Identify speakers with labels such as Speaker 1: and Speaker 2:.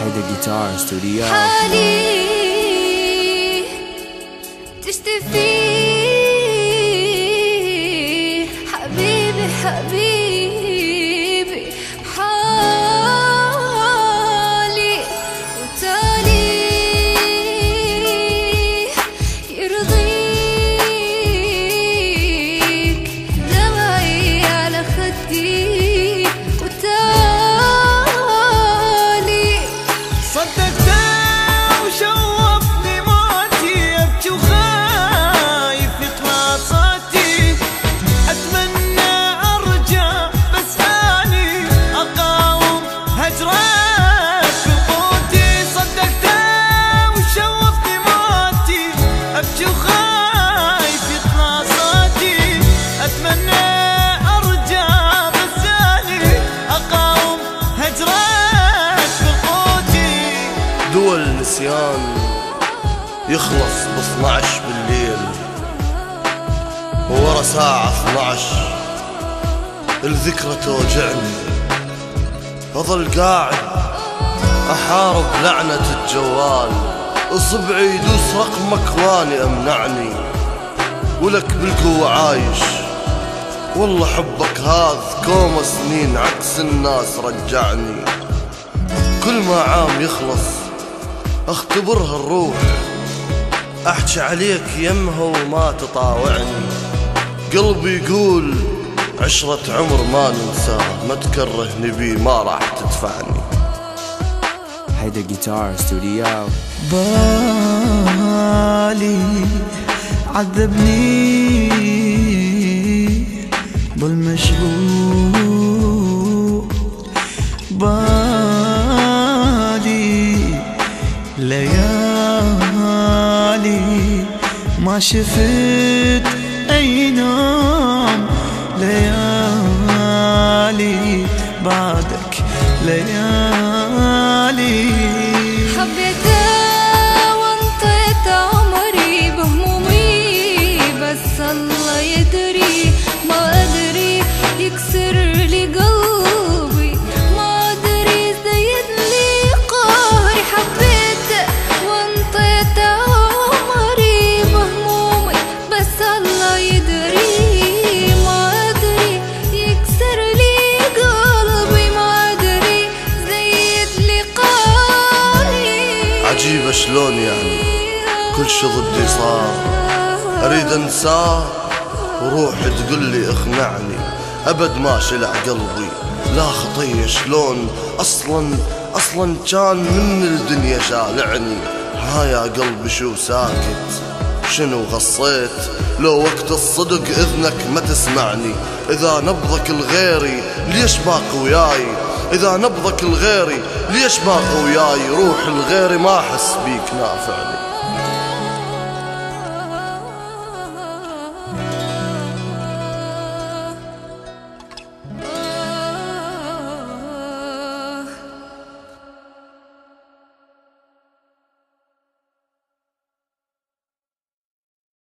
Speaker 1: هيدا جيتار ستوديو.
Speaker 2: حالي تشتفي حبيبي حبيبي حالي وتالي يرضيك دمعي على خدي وتالي
Speaker 3: صدقت وشوفني موتي ابكي وخايف يطلع صوتي اتمنى ارجع بس اني اقاوم هجرك بقوتي. صدقت وشوفني موتي ابكي وخايف يطلع صوتي اتمنى ارجع بس اني اقاوم هجرك بقوتي.
Speaker 4: دول النسيان يخلص ب12 بالليل وورا ساعة 12 الذكرى توجعني. أظل قاعد أحارب لعنة الجوال اصبعي يدوس رقمك واني أمنعني ولك بالقوة عايش. والله حبك هذ كوم سنين عكس الناس رجعني. كل ما عام يخلص اختبرها الروح احكي عليك يمها وما تطاوعني. قلبي يقول عشرة عمر ما ننساها ما تكرهني بيه ما راح تدفعني.
Speaker 1: هيدا جيتار ستوديو.
Speaker 3: بالي عذبني بالمشغول بالي ليالي ما شفت أي نوم ليالي بعدك ليالي.
Speaker 2: حبيته وانطيت عمري بهمومي بس الله يدري ما أدري يكسر لي قلبي ما أدري يزيد لي قهري. حبيته وانطيت عمري بهمومي بس الله يدري ما أدري يكسر لي قلبي ما أدري يزيد لي قهري.
Speaker 4: عجيبة شلون يعني كل شي ضدي صار اريد انساه وروحي تقول لي اقنعني. ابد ما شلع قلبي لا خطية شلون اصلا كان من الدنيا شالعني. ها يا قلبي شو ساكت شنو غصيت لو وقت الصدق اذنك ما تسمعني. اذا نبضك الغيري ليش باقي وياي اذا نبضك الغيري ليش باقي وياي. روح الغيري ما احس بيك نافعني.